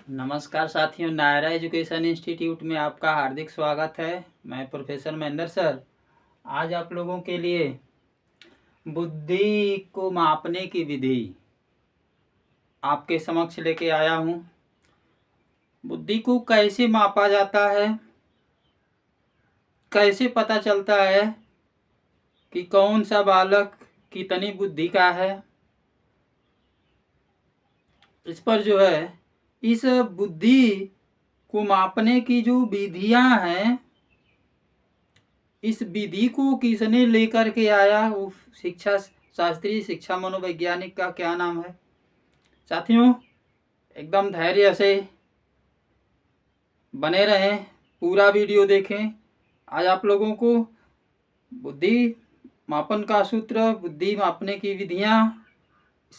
नमस्कार साथियों, Naira education institute में आपका हार्दिक स्वागत है। मैं प्रोफेसर महेंद्र सर आज आप लोगों के लिए बुद्धि को मापने की विधि आपके समक्ष लेके आया हूँ। बुद्धि को कैसे मापा जाता है, कैसे पता चलता है कि कौन सा बालक कितनी बुद्धि का है, इस पर जो है इस बुद्धि को मापने की जो विधियां हैं, इस विधि को किसने लेकर के आया, वो शिक्षा शास्त्री शिक्षा मनोवैज्ञानिक का क्या नाम है। साथियों, एकदम धैर्य से बने रहें, पूरा वीडियो देखें। आज आप लोगों को बुद्धि मापन का सूत्र, बुद्धि मापने की विधियां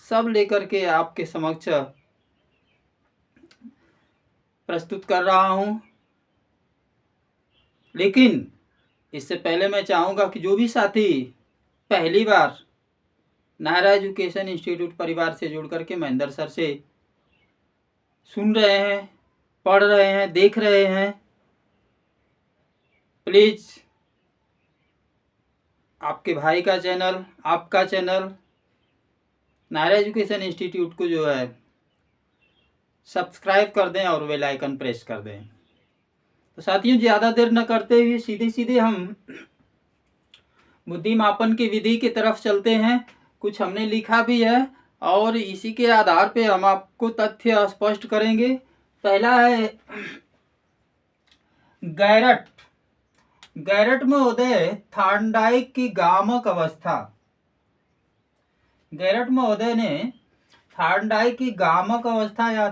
सब लेकर के आपके समक्ष प्रस्तुत कर रहा हूं। लेकिन इससे पहले मैं चाहूँगा कि जो भी साथी पहली बार नायरा एजुकेशन इंस्टीट्यूट परिवार से जुड़ करके महेंद्र सर से सुन रहे हैं, पढ़ रहे हैं, देख रहे हैं, प्लीज आपके भाई का चैनल, आपका चैनल नायरा एजुकेशन इंस्टीट्यूट को जो है सब्सक्राइब कर दें और बेल आइकन प्रेस कर दें। तो साथियों, ज़्यादा देर न करते हुए सीधे सीधे हम बुद्धि मापन की विधि की तरफ चलते हैं। कुछ हमने लिखा भी है और इसी के आधार पे हम आपको तथ्य स्पष्ट करेंगे। पहला है गैरट। गैरट में महोदय थार्नडाइक की गामक अवस्था। गैरट महोदय ने थार्नडाइक की गामक अवस्था या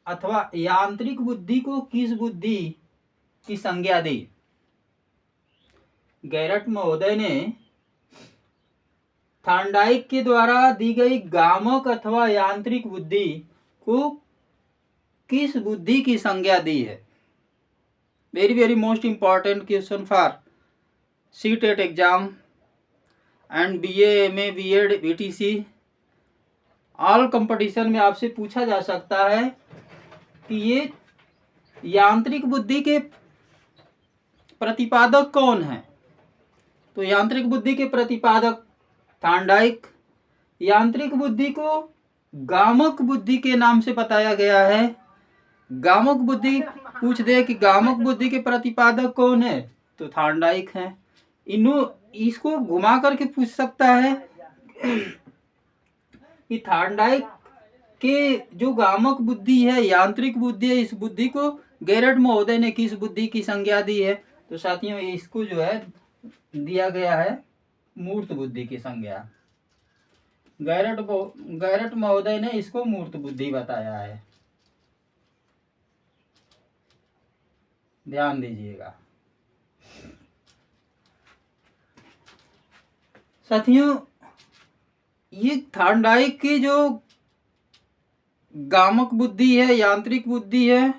अथवा यांत्रिक बुद्धि को किस बुद्धि की संज्ञा दी। गैरट महोदय ने थार्नडाइक के द्वारा दी गई गामक अथवा यांत्रिक बुद्धि को किस बुद्धि की संज्ञा दी है। Very very most important question for CTET exam and BA, MA, BEd, BTC all competition में आपसे पूछा जा सकता है कि ये यांत्रिक बुद्धि के प्रतिपादक कौन है। तो यांत्रिक बुद्धि के प्रतिपादक थार्नडाइक। यांत्रिक बुद्धि को गामक बुद्धि के नाम से बताया गया है। गामक बुद्धि पूछ दे कि गामक बुद्धि के प्रतिपादक कौन है, तो थार्नडाइक है। इसको घुमा करके पूछ सकता है कि थार्नडाइक के जो गामक बुद्धि है, यांत्रिक बुद्धि है, इस बुद्धि को गैरट महोदय ने किस बुद्धि की संज्ञा दी है। तो साथियों, इसको जो है दिया गया है मूर्त बुद्धि की संज्ञा। गैरट महोदय ने इसको मूर्त बुद्धि बताया है, ध्यान दीजिएगा। साथियों, ये थार्नडाइक की जो गामक बुद्धि है, यांत्रिक बुद्धि है,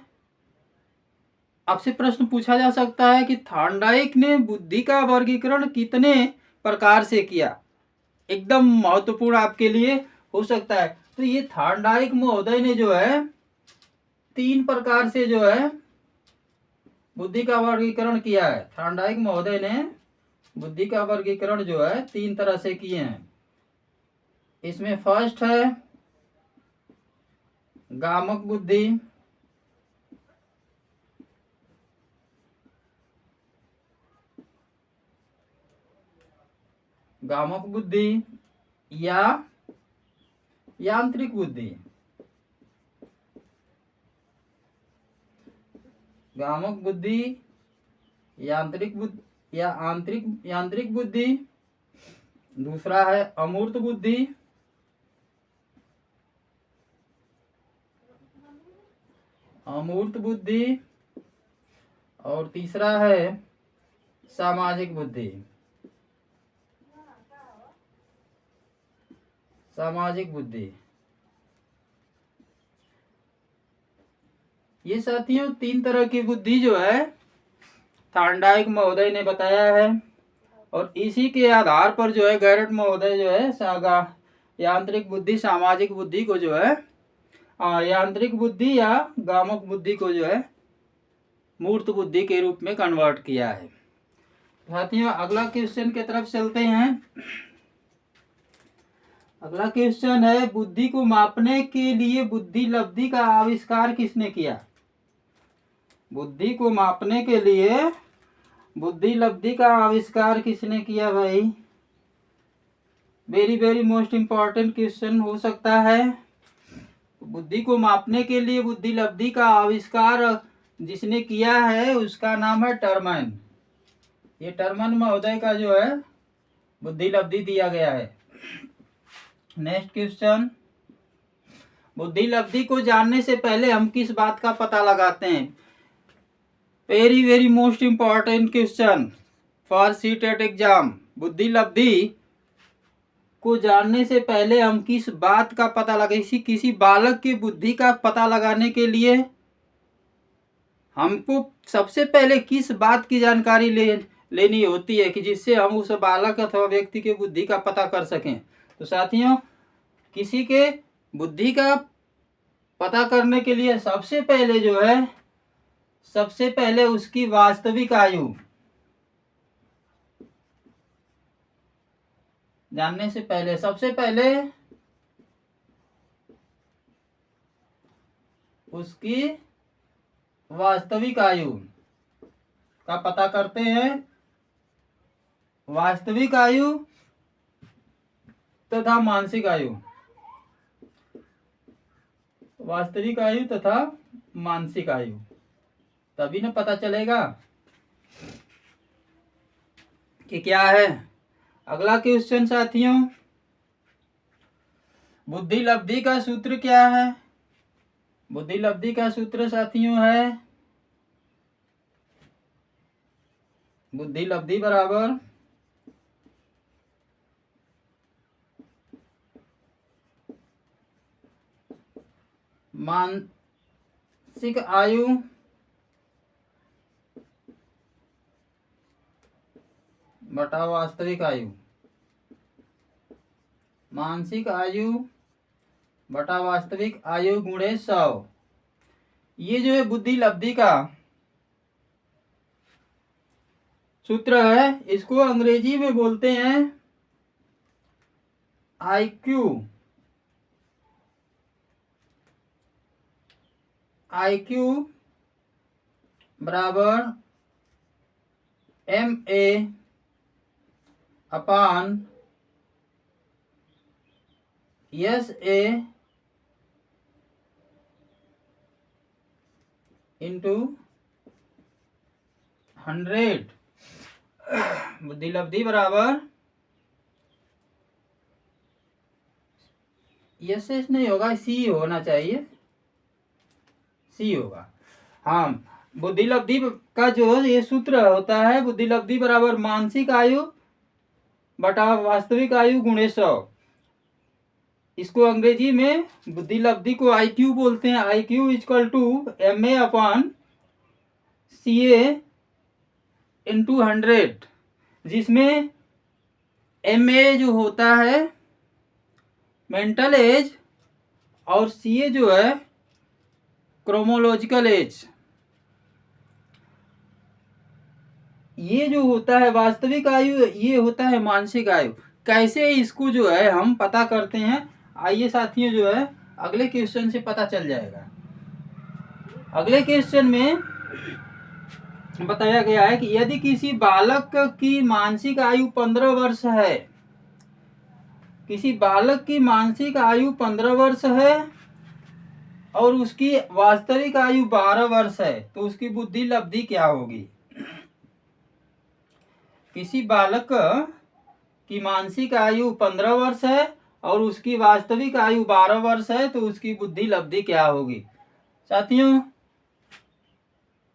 आपसे प्रश्न पूछा जा सकता है कि थार्नडाइक ने बुद्धि का वर्गीकरण कितने प्रकार से किया। एकदम महत्वपूर्ण आपके लिए हो सकता है। तो ये थार्नडाइक महोदय ने जो है 3 प्रकार से जो है बुद्धि का वर्गीकरण किया है। थार्नडाइक महोदय ने बुद्धि का वर्गीकरण जो है 3 तरह से किए हैं। इसमें फर्स्ट है गामक बुद्धि, गामक बुद्धि या यांत्रिक बुद्धि। गामक बुद्धि, यांत्रिक बुद्धि या यांत्रिक बुद्धि। दूसरा है अमूर्त बुद्धि, अमूर्त बुद्धि। और तीसरा है सामाजिक बुद्धि, सामाजिक बुद्धि। ये साथियों 3 तरह की बुद्धि जो है थार्नडाइक महोदय ने बताया है और इसी के आधार पर जो है गैरट महोदय जो है यांत्रिक बुद्धि, सामाजिक बुद्धि को जो है यांत्रिक बुद्धि या गामक बुद्धि को जो है मूर्त बुद्धि के रूप में कन्वर्ट किया है। साथियों अगला क्वेश्चन की तरफ चलते हैं। अगला क्वेश्चन है, बुद्धि को मापने के लिए बुद्धि लब्धि का आविष्कार किसने किया? बुद्धि को मापने के लिए बुद्धि लब्धि का आविष्कार किसने किया भाई? Very very most important question हो सकता है। बुद्धि को मापने के लिए बुद्धि लब्धि का आविष्कार जिसने किया है उसका नाम है टर्मन। ये टर्मन महोदय का जो है बुद्धि लब्धि दिया गया है। नेक्स्ट क्वेश्चन, बुद्धि लब्धि को जानने से पहले हम किस बात का पता लगाते हैं? Very very most important question for CTET exam. बुद्धि लब्धि को जानने से पहले हम किस बात का पता लगा, किसी बालक की बुद्धि का पता लगाने के लिए हमको सबसे पहले किस बात की जानकारी लेनी होती है कि जिससे हम उस बालक अथवा व्यक्ति के बुद्धि का पता कर सकें? तो साथियों किसी के बुद्धि का पता करने के लिए सबसे पहले जो है सबसे पहले उसकी वास्तविक आयु जानने से पहले सबसे पहले उसकी वास्तविक आयु का पता करते हैं। वास्तविक आयु तथा मानसिक आयु, वास्तविक आयु तथा मानसिक आयु, तभी ना पता चलेगा कि क्या है। अगला क्वेश्चन साथियों, बुद्धि लब्धि का सूत्र क्या है? बुद्धि लब्धि का सूत्र साथियों है बुद्धि लब्धि बराबर मानसिक आयु बटा वास्तविक आयु। मानसिक आयु बटा वास्तविक आयु गुणे 100। ये जो है बुद्धि लब्धि का सूत्र है, इसको अंग्रेजी में बोलते हैं IQ। IQ बराबर MA अपान SA इंटू 100। बुद्धि लब्धि बराबर SS नहीं होगा, C होना चाहिए, C होगा। हाँ, बुद्धि लब्धि का जो ये सूत्र होता है बुद्धि लब्धि बराबर मानसिक आयु बटा वास्तविक आयु गुणे 100। इसको अंग्रेजी में बुद्धि लब्धि को IQ बोलते हैं। IQ equal to MA upon CA into 100, जिसमें MA जो होता है मेंटल एज और CA जो है क्रोमोलॉजिकल एज। ये जो होता है वास्तविक आयु, ये होता है मानसिक आयु। कैसे इसको जो है हम पता करते हैं, आइए साथियों जो है अगले क्वेश्चन से पता चल जाएगा। अगले क्वेश्चन में बताया गया है कि यदि किसी बालक की मानसिक आयु 15 वर्ष है, किसी बालक की मानसिक आयु 15 वर्ष है और उसकी वास्तविक आयु 12 वर्ष है, तो उसकी बुद्धि लब्धि क्या होगी? किसी बालक की मानसिक आयु 15 वर्ष है और उसकी वास्तविक आयु 12 वर्ष है, तो उसकी बुद्धि लब्धि क्या होगी? साथियों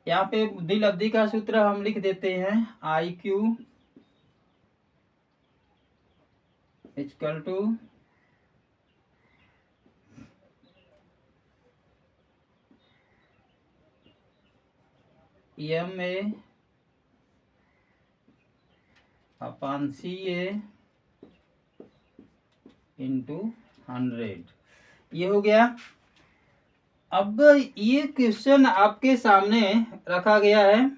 यहाँ पे बुद्धि लब्धि का सूत्र हम लिख देते हैं IQ equal to MA upon CA into 100। ये हो गया। अब ये क्वेश्चन आपके सामने रखा गया है,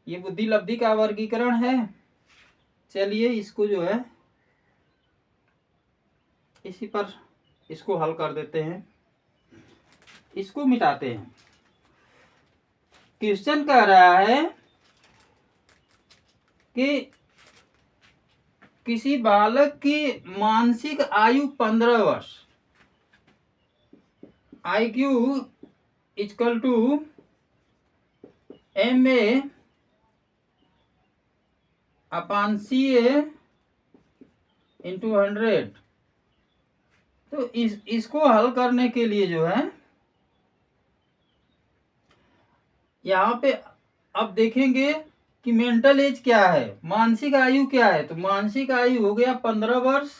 ये बुद्धि लब्धि का वर्गीकरण है। चलिए इसको जो है इसी पर इसको हल कर देते हैं, इसको मिटाते हैं। क्वेश्चन कह रहा है कि किसी बालक की मानसिक आयु 15 वर्ष, IQ equal to MA upon CA into 100। तो इसको हल करने के लिए जो है यहाँ पे अब देखेंगे कि मेंटल एज क्या है, मानसिक आयु क्या है। तो मानसिक आयु हो गया 15 वर्ष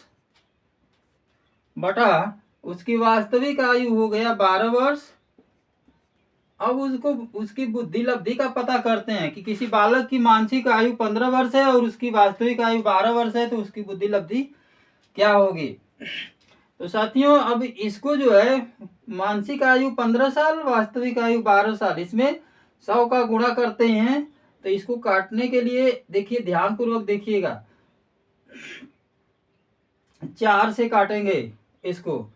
बटा उसकी वास्तविक आयु हो गया 12 वर्ष। अब उसको उसकी बुद्धि लब्धि का पता करते हैं कि किसी बालक की मानसिक आयु 15 वर्ष है और उसकी वास्तविक आयु 12 वर्ष है, तो उसकी बुद्धि लब्धि क्या होगी। तो साथियों अब इसको जो है मानसिक आयु 15 साल, वास्तविक आयु 12 साल, इसमें 100 का गुणा करते हैं। तो इसको काटने के लिए देखिए, ध्यान पूर्वक देखिएगा, 4 से काटेंगे इसको,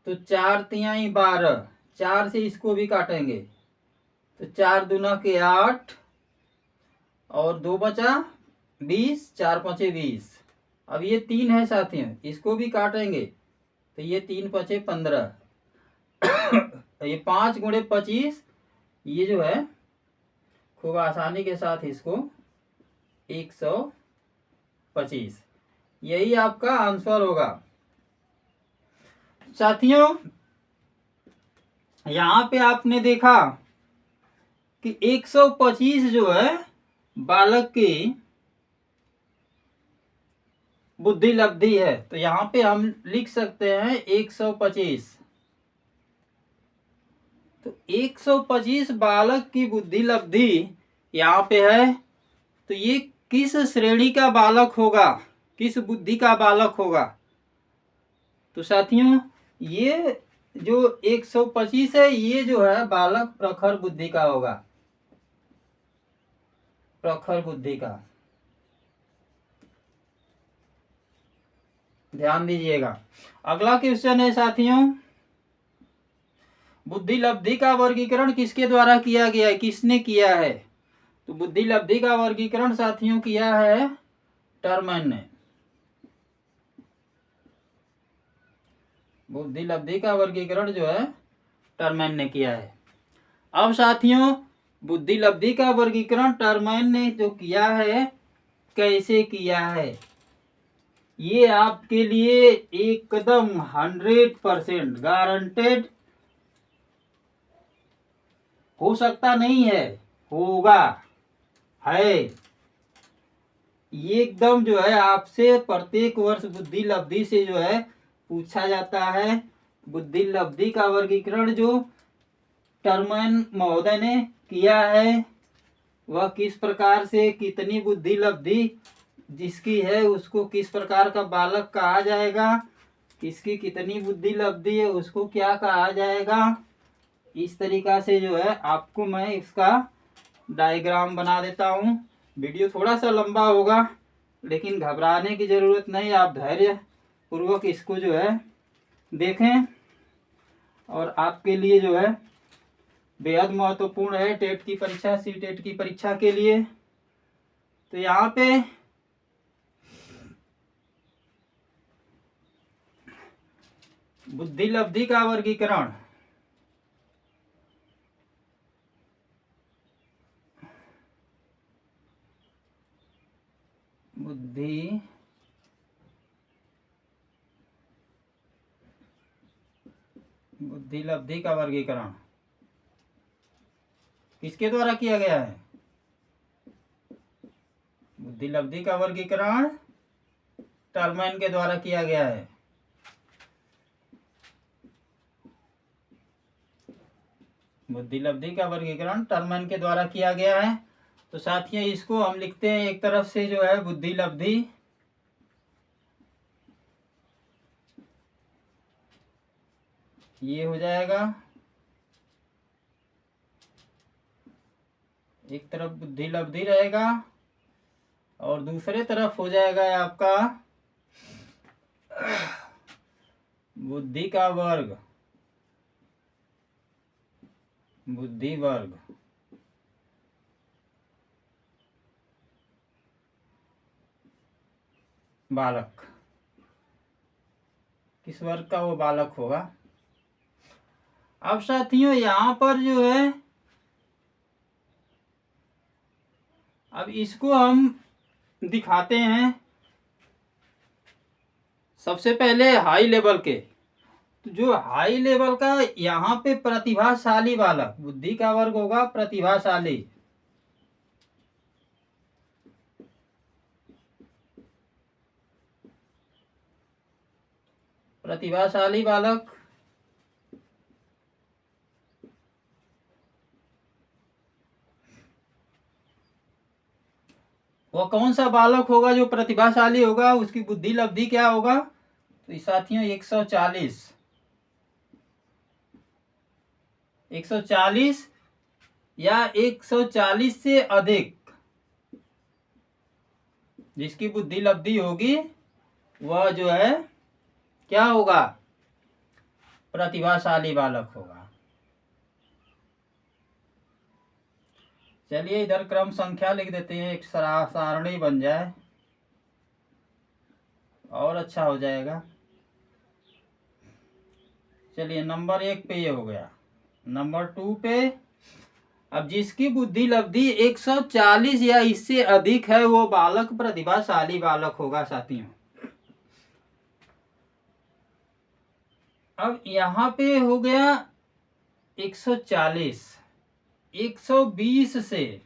तो 4 तिहाई 12, 4 से इसको भी काटेंगे तो 4 दूना के 8 और 2 बचा 20, 4 पचे 20। अब ये 3 है साथियों, इसको भी काटेंगे तो ये 3 पचे 15 ये 5 गुणे 25, ये जो है खूब आसानी के साथ इसको 125, यही आपका आंसर होगा। साथियों यहाँ पे आपने देखा कि 125 जो है बालक की बुद्धि लब्धि है, तो यहाँ पे हम लिख सकते हैं 125। तो 125 बालक की बुद्धि लब्धि यहाँ पे है, तो ये किस श्रेणी का बालक होगा, किस बुद्धि का बालक होगा। तो साथियों ये जो 125 है, ये जो है बालक प्रखर बुद्धि का होगा, प्रखर बुद्धि का, ध्यान दीजिएगा। अगला क्वेश्चन है साथियों, बुद्धि लब्धि का वर्गीकरण किसके द्वारा किया गया है, किसने किया है। तो बुद्धि लब्धि का वर्गीकरण साथियों किया है टर्मैन ने। बुद्धि लब्धि का वर्गीकरण जो है टर्मैन ने किया है। अब साथियों बुद्धि लब्धि का वर्गीकरण टर्मैन ने जो किया है, कैसे किया है, ये आपके लिए एकदम 100% गारंटेड हो सकता नहीं है, होगा, है। ये एकदम जो है आपसे प्रत्येक वर्ष बुद्धि लब्धि से जो है पूछा जाता है। बुद्धि लब्धि का वर्गीकरण जो टर्मैन महोदय ने किया है, वह किस प्रकार से, कितनी बुद्धि लब्धि जिसकी है उसको किस प्रकार का बालक कहा जाएगा, किसकी कितनी बुद्धि लब्धि है उसको क्या कहा जाएगा, इस तरीका से जो है आपको मैं इसका डायग्राम बना देता हूँ। वीडियो थोड़ा सा लंबा होगा, लेकिन घबराने की ज़रूरत नहीं, आप धैर्य पूर्वक इसको जो है देखें, और आपके लिए जो है बेहद महत्वपूर्ण है टेट की परीक्षा, सी-टेट की परीक्षा के लिए। तो यहाँ पे बुद्धि लब्धि का वर्गीकरण, बुद्धि लब्धि का वर्गीकरण किसके द्वारा किया गया है। बुद्धि लब्धि का वर्गीकरण टर्मैन के द्वारा किया गया है। बुद्धि लब्धि का वर्गीकरण टर्मैन के द्वारा किया गया है। तो साथियों इसको हम लिखते हैं एक तरफ से जो है बुद्धि लब्धि, ये हो जाएगा एक तरफ बुद्धि लब्धि रहेगा और दूसरे तरफ हो जाएगा आपका बुद्धि का वर्ग, बुद्धि वर्ग। बालक किस वर्ग का वो बालक होगा। अब साथियों यहाँ पर जो है, अब इसको हम दिखाते हैं सबसे पहले हाई लेवल के। तो जो हाई लेवल का यहाँ पे प्रतिभाशाली बालक, बुद्धि का वर्ग होगा प्रतिभाशाली। प्रतिभाशाली बालक वो कौन सा बालक होगा जो प्रतिभाशाली होगा, उसकी बुद्धि लब्धि क्या होगा। तो साथियों 140 या 140 से अधिक जिसकी बुद्धि लब्धि होगी वह जो है क्या होगा, प्रतिभाशाली बालक होगा। चलिए इधर क्रम संख्या लिख देते हैं, एक सारणी बन जाए और अच्छा हो जाएगा। चलिए नंबर 1 पे ये हो गया। नंबर 2 पे अब जिसकी बुद्धि लब्धि 140 या इससे अधिक है वो बालक प्रतिभाशाली बालक होगा साथियों। अब यहाँ पे हो गया 140, 120 से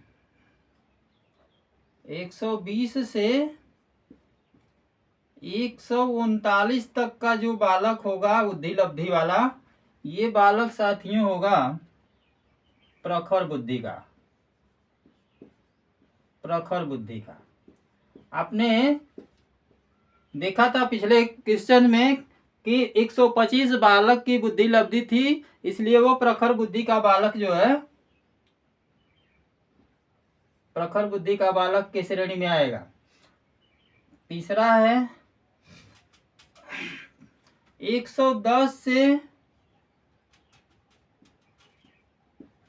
139 तक का जो बालक होगा बुद्धि लब्धि वाला, ये बालक साथियों होगा प्रखर बुद्धि का, प्रखर बुद्धि का। आपने देखा था पिछले क्वेश्चन में कि 125 बालक की बुद्धि लब्धि थी, इसलिए वो प्रखर बुद्धि का बालक जो है, प्रखर बुद्धि का बालक किस श्रेणी में आएगा। तीसरा है 110 से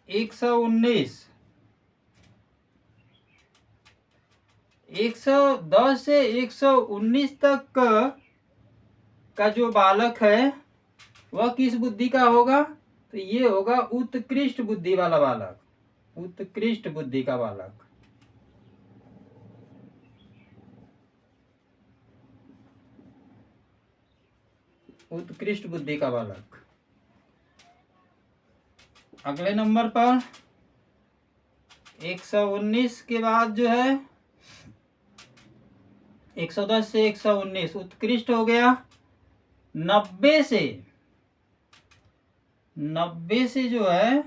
119, 110 से 119 तक का जो बालक है वह किस बुद्धि का होगा। तो ये होगा उत्कृष्ट बुद्धि वाला बालक, उत्कृष्ट बुद्धि का बालक। उत्कृष्ट बुद्धि का बालक। अगले नंबर पर 119 के बाद जो है 110 से 119 उत्कृष्ट हो गया। 90 से जो है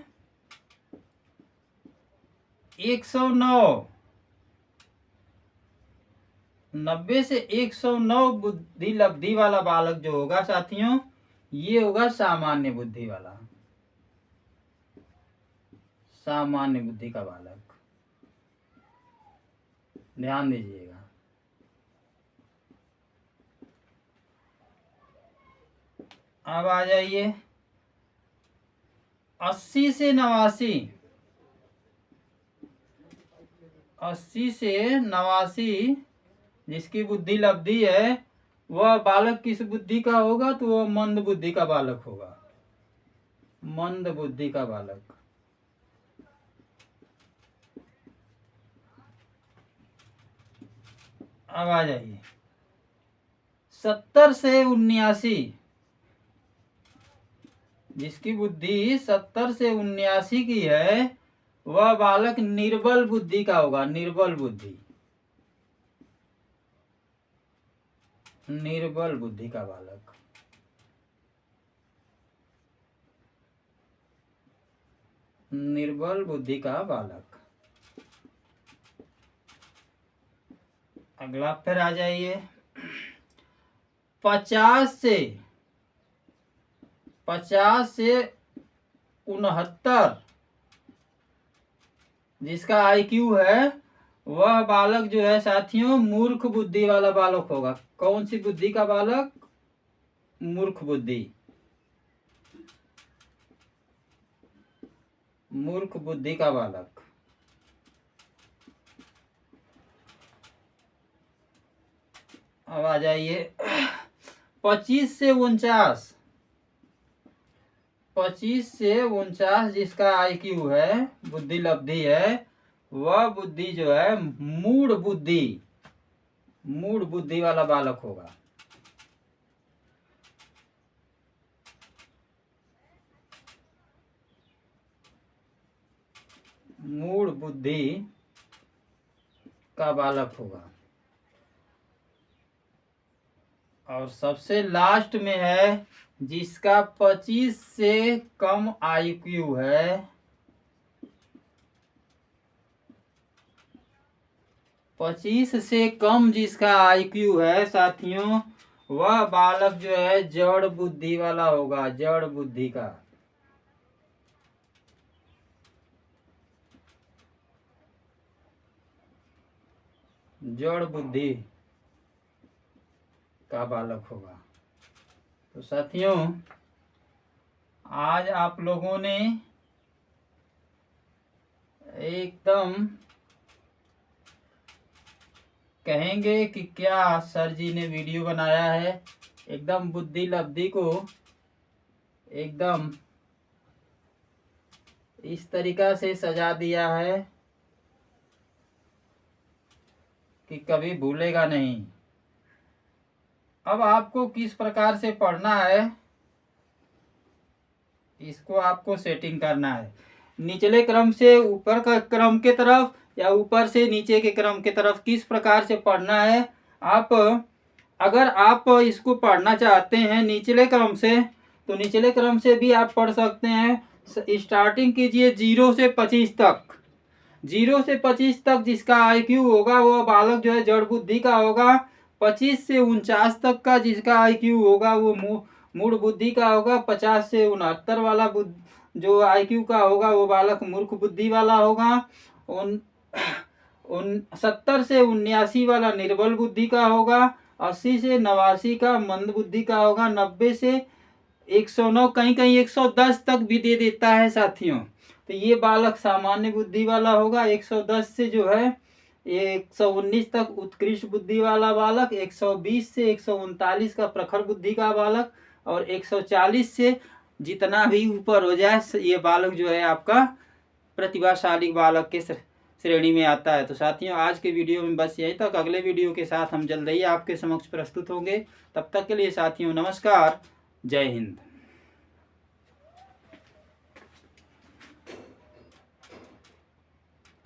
109, 90 से 109 बुद्धि लब्धि वाला बालक जो होगा साथियों, ये होगा सामान्य बुद्धि वाला, सामान्य बुद्धि का बालक। ध्यान दीजिएगा। अब आ जाइए 80 से 89, 80 से 89 जिसकी बुद्धि लब्धि है वह बालक किस बुद्धि का होगा। तो वह मंद बुद्धि का बालक होगा, मंद बुद्धि का बालक। अब आ जाइए 70 से 79, जिसकी बुद्धि 70 से 79 की है वह बालक निर्बल बुद्धि का होगा, निर्बल बुद्धि, निर्बल बुद्धि का बालक। निर्बल बुद्धि का बालक। अगला फिर आ जाइए 50 से 69, जिसका आईक्यू है वह बालक जो है साथियों मूर्ख बुद्धि वाला बालक होगा। कौन सी बुद्धि का बालक? मूर्ख बुद्धि, मूर्ख बुद्धि का बालक। अब आ जाइए 25 से 49, 25 से 49 जिसका आईक्यू है, बुद्धि लब्धि है, वह बुद्धि जो है मूढ़ बुद्धि, मूढ़ बुद्धि वाला बालक होगा। मूढ़ बुद्धि का बालक होगा। और सबसे लास्ट में है जिसका 25 से कम आईक्यू है, 25 से कम जिसका आईक्यू है साथियों, वह बालक जो है जड़ बुद्धि वाला होगा, जड़ बुद्धि का। जड़ बुद्धि का बालक होगा। तो साथियों आज आप लोगों ने एकदम कहेंगे कि क्या सर जी ने वीडियो बनाया है, एकदम बुद्धि लब्धि को एकदम इस तरीका से सजा दिया है कि कभी भूलेगा नहीं। अब आपको किस प्रकार से पढ़ना है, इसको आपको सेटिंग करना है। निचले क्रम से ऊपर का क्रम के तरफ या ऊपर से नीचे के क्रम के तरफ किस प्रकार से पढ़ना है। आप अगर आप इसको पढ़ना चाहते हैं निचले क्रम से, तो निचले क्रम से भी आप पढ़ सकते हैं। स्टार्टिंग कीजिए 0 से 25 तक। 0 से 25 तक जिसका आईक्यू होगा वह बालक जो है जड़ बुद्धि का होगा। 25 से 49 तक का जिसका आईक्यू होगा वो मूढ़ बुद्धि का होगा। 50 से 69 वाला जो आईक्यू का होगा वो बालक मूर्ख बुद्धि वाला होगा। 70 से 79 वाला निर्बल बुद्धि का होगा। 80 से 89 का मंद बुद्धि का होगा। 90 से 109, कहीं कहीं 110 तक भी दे देता है साथियों। तो ये बालक सामान्य बुद्धि वाला होगा। 110 से जो है 119 तक उत्कृष्ट बुद्धि वाला बालक। 120 से 139 का प्रखर बुद्धि का बालक। और 140 से जितना भी ऊपर हो जाए ये बालक जो है आपका प्रतिभाशाली बालक के श्रेणी में आता है। तो साथियों आज के वीडियो में बस यहीं तक। अगले वीडियो के साथ हम जल्द ही आपके समक्ष प्रस्तुत होंगे। तब तक के लिए साथियों नमस्कार, जय हिंद।